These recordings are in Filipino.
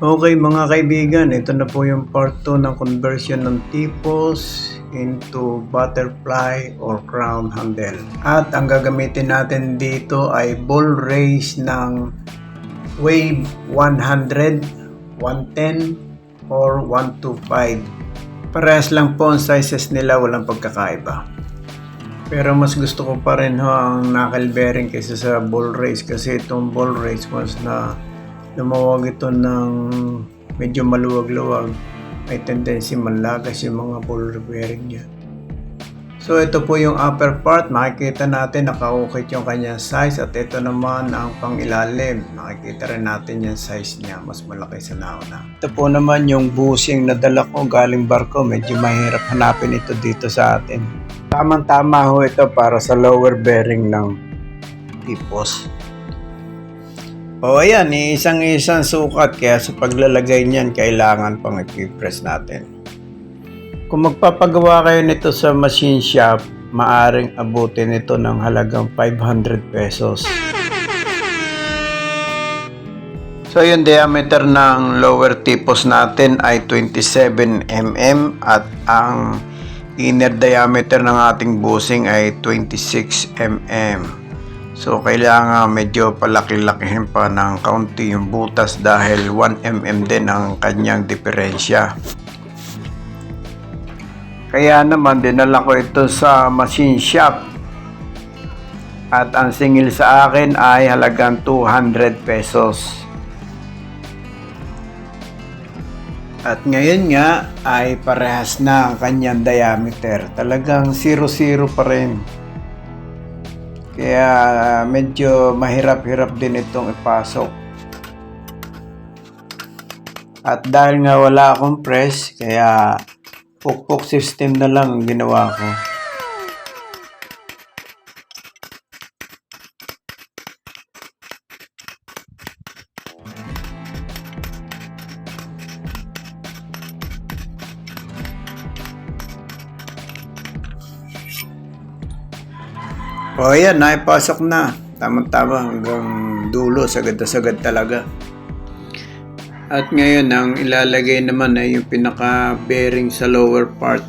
Okay mga kaibigan, ito na po yung part 2 ng conversion ng tipos into butterfly or crown handle. At ang gagamitin natin dito ay ball race ng wave 100, 110, or 125. Parehas lang po ang sizes nila, walang pagkakaiba. Pero mas gusto ko pa rin ang knuckle bearing kaysa sa ball race kasi itong ball race was na lumawag ito ng medyo maluwag-luwag, may tendency malagas yung mga ball bearing niya. So ito po yung upper part, makikita natin nakaukit yung kanyang size, at ito naman ang pangilalim, makikita rin natin yung size niya, mas malaki sa nauna. Ito po naman yung bushing na dala ko galing barko, medyo mahirap hanapin ito dito sa atin. Tamang-tama ho ito para sa lower bearing ng tipos. O ayan, isang-isang sukat, kaya sa paglalagay niyan kailangan pang i-press natin. Kung magpapagawa kayo nito sa machine shop, maaring abutin ito ng halagang 500 pesos. So yung diameter ng lower tipos natin ay 27 mm at ang inner diameter ng ating bushing ay 26 mm. So, kailangan medyo palaki-lakihin pa ng kaunti yung butas dahil 1 mm din ang kanyang diferensya. Kaya naman, dinala ko ito sa machine shop. At ang singil sa akin ay halagang 200 pesos. At ngayon nga ay parehas na ang kanyang diameter. Talagang 0-0 pa rin. Kaya medyo mahirap-hirap din itong ipasok. At dahil nga wala akong press, kaya pukpok system na lang ang ginawa ko. O ayan, naipasok na. Tama-tama hanggang dulo, sagad na sagad talaga. At ngayon, ang ilalagay naman ay yung pinaka-bearing sa lower part.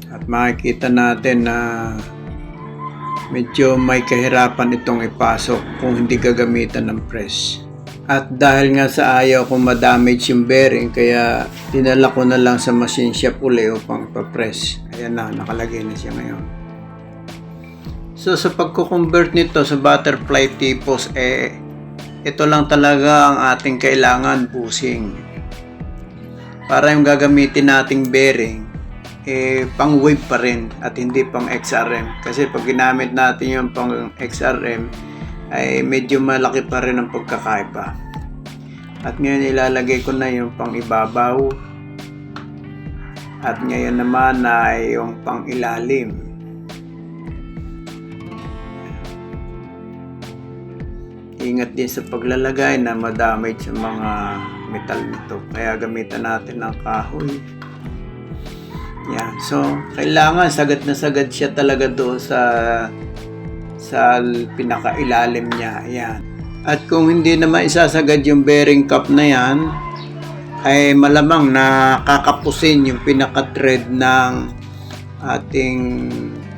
At makikita natin na medyo may kahirapan itong ipasok kung hindi gagamitan ng press. At dahil nga sa ayaw kong ma-damage yung bearing, kaya dinala ko na lang sa machine shop uli upang ipapress. Ayan na, nakalagay na siya ngayon. So sa pagko-convert nito sa butterfly tipos, ito lang talaga ang ating kailangan, bushing. Para yung gagamitin nating bearing, pang wave pa rin at hindi pang XRM. Kasi pag ginamit natin yung pang XRM, ay medyo malaki pa rin ang pagkakaiba. At ngayon ilalagay ko na yung pang ibabaw. At ngayon naman ay yung pang ilalim. Ingat din sa paglalagay na ma-damage ang mga metal nito. Kaya gamitan natin ng kahoy. Yan. So, kailangan sagad na sagad siya talaga doon sa pinakailalim niya. Yan. At kung hindi naman isasagad yung bearing cup na yan, ay malamang na kakapusin yung pinaka-thread ng ating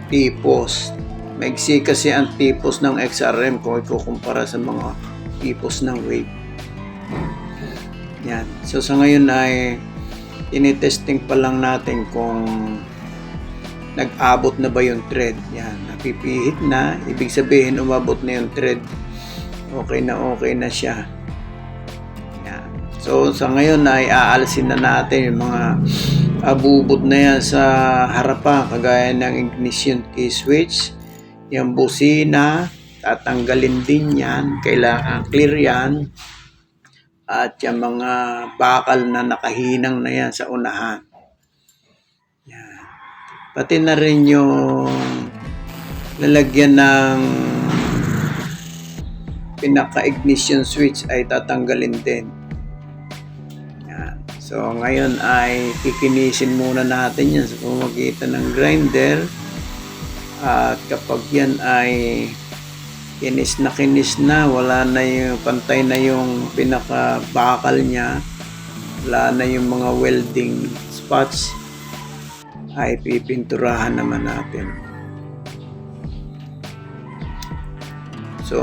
tipos. Maigsi kasi ang tipos ng XRM kung ikukumpara sa mga tipos ng wave. Yan. So sa ngayon ay tinitesting pa lang natin kung nag-abot na ba yung thread. Yan. Napipihit na. Ibig sabihin umabot na yung thread. Okay na siya. Yan. So sa ngayon ay aalsin na natin yung mga abubot na yan sa harapan, kagaya ng ignition key switch. Yung busina, tatanggalin din yan. Kailangan clear yan. At yung mga bakal na nakahinang na yan sa unahan. Yan. Pati na rin yung lalagyan ng pinaka-ignition switch ay tatanggalin din. Yan. So ngayon ay kikinisin muna natin yan sa pamamagitan ng grinder. At kapag yan ay kinis na, wala na yung pantay na yung pinaka-bakal niya, wala na yung mga welding spots, ay pipinturahan naman natin. So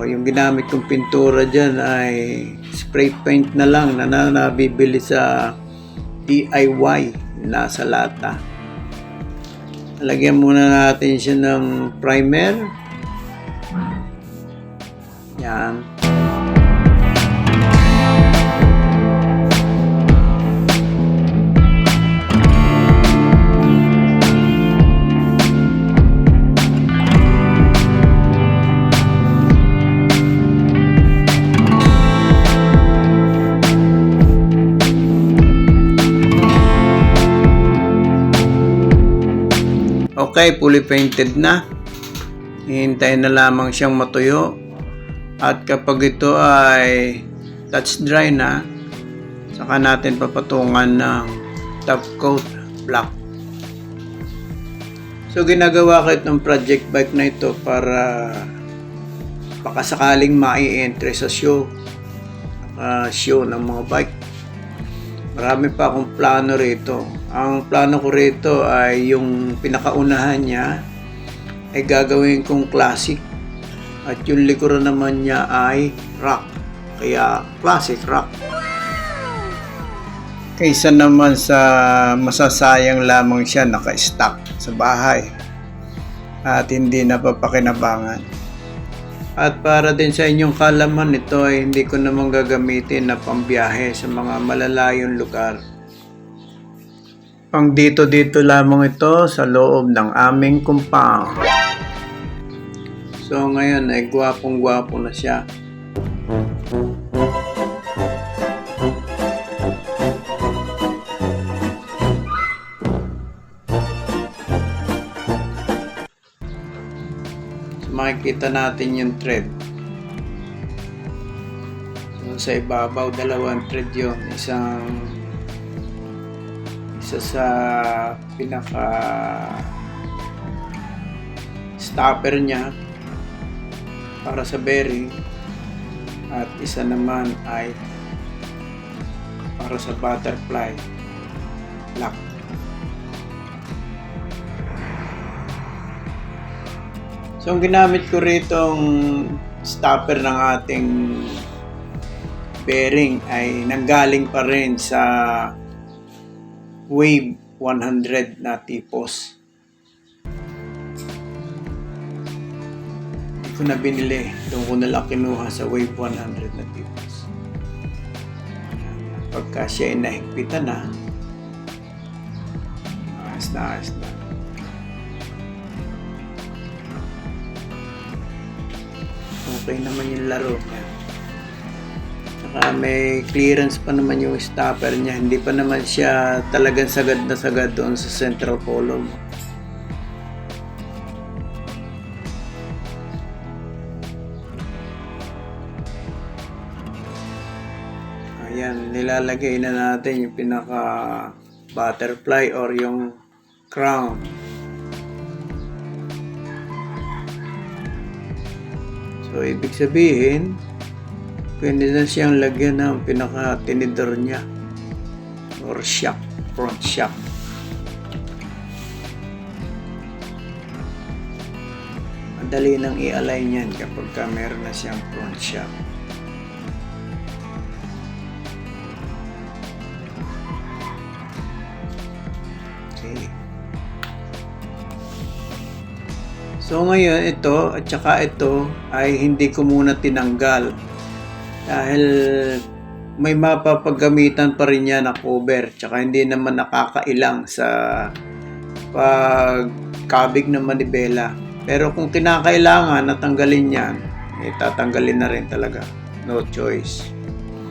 yung ginamit kong pintura dyan ay spray paint na lang na nabibili sa DIY na sa lata. Lagyan muna natin siya ng primer. Yan. Okay, fully painted na. Hihintayin na lamang siyang matuyo. At kapag ito ay touch dry na, saka natin papatungan ng top coat black. So ginagawa ko itong project bike na ito para baka sakaling mai-entry sa show ng mga bike. Marami pa akong plano rito. Ang plano ko rito ay yung pinakaunahan niya ay gagawin kong classic. At yung likuran naman niya ay rock. Kaya classic rock. Kaysa naman sa masasayang lamang siya naka-stock sa bahay at hindi napapakinabangan. At para din sa inyong kalaman, ito ay hindi ko naman gagamitin na pambiyahe sa mga malalayong lugar. Pang dito lamang ito sa loob ng aming compound. So ngayon ay gwapong-gwapo na siya. So makikita natin yung thread. So sa ibabaw, dalawang thread yun. Isa sa pinaka stopper niya para sa bearing at isa naman ay para sa butterfly lock. So ang ginamit ko rito ang stopper ng ating bearing ay nanggaling pa rin sa Wave 100 na tipos. Hindi ko na binili. Doon ko na lang kinuha sa Wave 100 na tipos. Pagka siya ay nahigpitan na, ayos na. Okay naman yung laro niya. Saka may clearance pa naman yung stopper niya. Hindi pa naman siya talagang sagad na sagad doon sa central column. Ayan, nilalagay na natin yung pinaka butterfly or yung crown. So ibig sabihin, pwede na siyang lagyan ng pinaka-tinidor niya or shock, front shock. Madali nang i-align yan kapag meron na siyang front shock. Okay. So ngayon ito at saka ito ay hindi ko muna tinanggal. Dahil may mapapagamitan pa rin yan na cover, tsaka hindi naman nakakailang sa pagkabig ng manibela. Pero kung kinakailangan natanggalin yan, tatanggalin na rin talaga. No choice.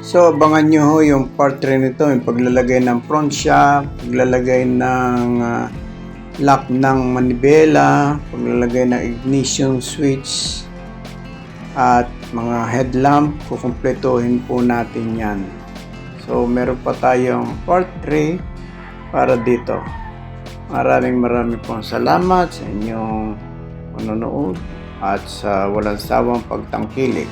So abangan nyo ho yung part 3 nito, yung paglalagay ng front shock, paglalagay ng lock ng manibela, paglalagay ng ignition switch, at mga headlamp, kukumpletuhin po natin yan. So meron pa tayong part 3 para dito. Maraming pong salamat sa inyong panonood. at sa walang sawang pagtangkilik